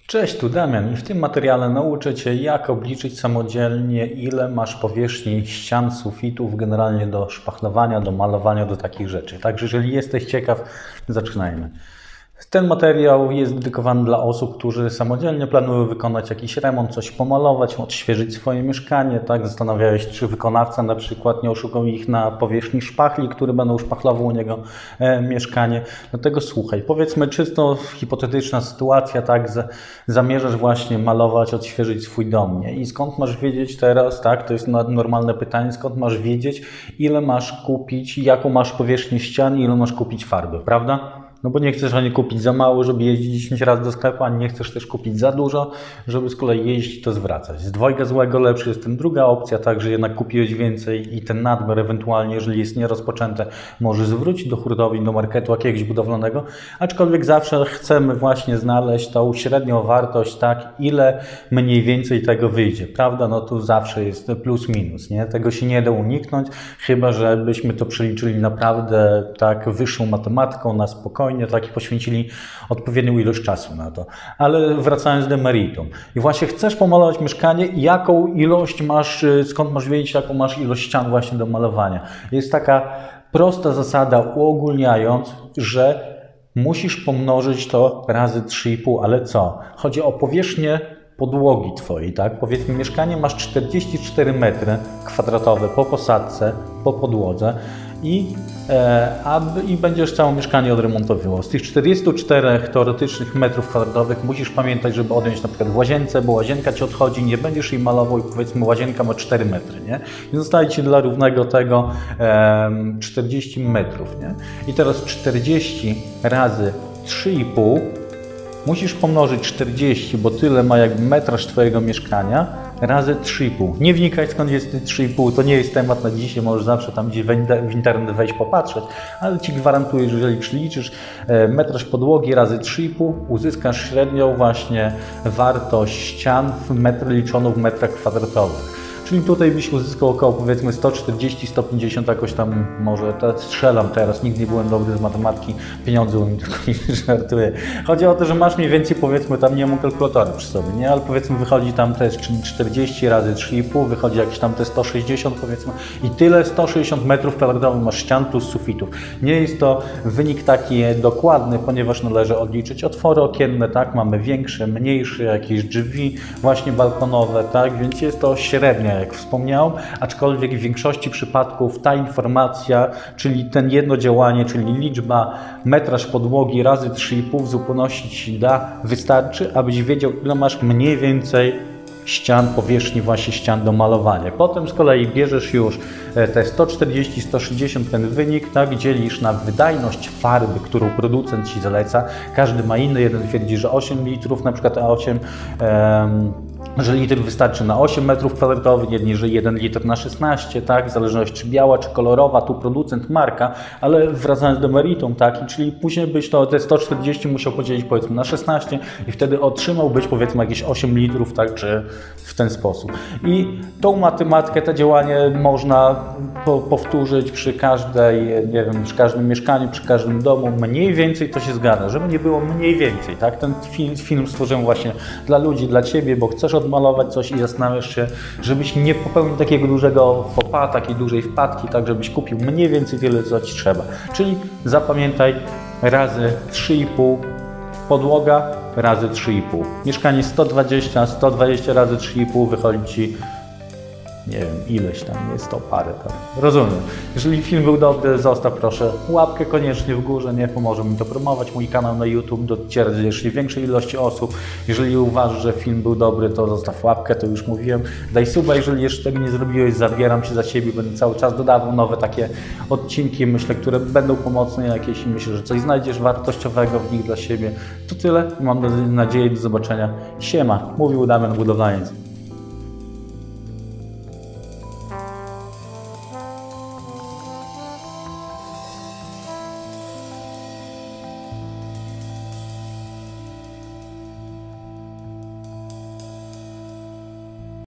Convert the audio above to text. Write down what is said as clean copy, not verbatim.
Cześć, tu Damian i w tym materiale nauczę Cię, jak obliczyć samodzielnie, ile masz powierzchni ścian, sufitów, generalnie do szpachlowania, do malowania, do takich rzeczy. Także jeżeli jesteś ciekaw, zaczynajmy. Ten materiał jest dedykowany dla osób, którzy samodzielnie planują wykonać jakiś remont, coś pomalować, odświeżyć swoje mieszkanie. Tak? Zastanawiają się, czy wykonawca na przykład nie oszukał ich na powierzchni szpachli, który będą szpachlował u niego mieszkanie. Dlatego słuchaj, powiedzmy czysto hipotetyczna sytuacja, tak? Zamierzasz właśnie malować, odświeżyć swój dom. Nie? I skąd masz wiedzieć teraz, tak? To jest normalne pytanie, skąd masz wiedzieć, ile masz kupić, jaką masz powierzchnię ścian i ile masz kupić farby, prawda? No bo nie chcesz ani kupić za mało, żeby jeździć 10 razy do sklepu, ani nie chcesz też kupić za dużo, żeby z kolei jeździć i to zwracać. Z dwojga złego lepszy jest ten druga opcja, tak, że jednak kupiłeś więcej i ten nadmiar ewentualnie, jeżeli jest nierozpoczęte, możesz zwrócić do hurtowni, do marketu jakiegoś budowlanego, aczkolwiek zawsze chcemy właśnie znaleźć tą średnią wartość, tak, ile mniej więcej tego wyjdzie, prawda? No tu zawsze jest plus minus, nie? Tego się nie da uniknąć, chyba że byśmy to przeliczyli naprawdę tak wyższą matematyką na spokojnie, tak, i poświęcili odpowiednią ilość czasu na to. Ale wracając do meritum. I właśnie chcesz pomalować mieszkanie, jaką ilość masz, skąd masz wiedzieć, jaką masz ilość ścian właśnie do malowania. Jest taka prosta zasada, uogólniając, że musisz pomnożyć to razy 3,5, ale co? Chodzi o powierzchnię podłogi Twojej, tak? Powiedzmy, mieszkanie masz 44 metry kwadratowe po posadzce, po podłodze i będziesz całe mieszkanie odremontowywał. Z tych 44 teoretycznych metrów kwadratowych musisz pamiętać, żeby odjąć na przykład w łazience, bo łazienka Ci odchodzi, nie będziesz jej malował i powiedzmy łazienka ma 4 metry, nie? I zostaje Ci dla równego tego 40 metrów, nie? I teraz 40 razy 3,5 musisz pomnożyć 40, bo tyle ma jakby metraż Twojego mieszkania, razy 3,5. Nie wnikaj, skąd jest 3,5, to nie jest temat na dzisiaj, możesz zawsze tam gdzieś w internet wejść, popatrzeć, ale Ci gwarantuję, że jeżeli przeliczysz metraż podłogi razy 3,5, uzyskasz średnią właśnie wartość ścian liczoną w metrach kwadratowych. Czyli tutaj byś uzyskał około powiedzmy 140-150 jakoś tam, może strzelam teraz, nigdy nie byłem dobry z matematyki, pieniądze umiem, tylko nie żartuję. Chodzi o to, że masz mniej więcej powiedzmy, tam nie mam kalkulatora przy sobie, nie? Ale powiedzmy wychodzi tam też 40 razy 3,5, wychodzi jakieś tam te 160 powiedzmy i tyle 160 metrów kwadratowych masz ścian plus sufitów. Nie jest to wynik taki dokładny, ponieważ należy odliczyć otwory okienne, tak? Mamy większe, mniejsze, jakieś drzwi właśnie balkonowe, tak? Więc jest to średnia, jak wspomniałem, aczkolwiek w większości przypadków ta informacja, czyli ten jedno działanie, czyli liczba metraż podłogi razy 3,5 w zupełności Ci wystarczy, abyś wiedział, ile masz mniej więcej ścian, powierzchni właśnie ścian do malowania. Potem z kolei bierzesz już te 140-160 ten wynik, tak, dzielisz na wydajność farby, którą producent Ci zaleca. Każdy ma inny, jeden twierdzi, że 8 litrów, na przykład A8, że litr wystarczy na 8 metrów kwadratowych, jedni, że 1 litr na 16, tak, w zależności czy biała, czy kolorowa, tu producent, marka, ale wracając do meritum, tak, czyli później byś to te 140 musiał podzielić powiedzmy na 16 i wtedy otrzymałbyś powiedzmy jakieś 8 litrów, tak, czy w ten sposób. I tą matematykę, to działanie można powtórzyć przy każdej, nie wiem, przy każdym mieszkaniu, przy każdym domu, mniej więcej to się zgadza, żeby nie było mniej więcej, tak, ten film stworzyłem właśnie dla ludzi, dla Ciebie, bo chcesz odmalować coś i zastanawiasz się, żebyś nie popełnił takiego dużego faux pas, takiej dużej wpadki, tak żebyś kupił mniej więcej tyle, co Ci trzeba. Czyli zapamiętaj razy 3,5 podłoga razy 3,5. Mieszkanie 120 razy 3,5 wychodzi Ci, nie wiem, ileś tam, jest to parę, tak. Rozumiem. Jeżeli film był dobry, zostaw proszę łapkę koniecznie w górze, nie pomoże mi to promować, mój kanał na YouTube docierać do jeszcze większej ilości osób. Jeżeli uważasz, że film był dobry, to zostaw łapkę, to już mówiłem. Daj suba, jeżeli jeszcze tego nie zrobiłeś, zabieram się za siebie, będę cały czas dodawał nowe takie odcinki, myślę, które będą pomocne jakieś i myślę, że coś znajdziesz wartościowego w nich dla siebie. To tyle, mam nadzieję, do zobaczenia. Siema, mówił Damian Budowlaniec.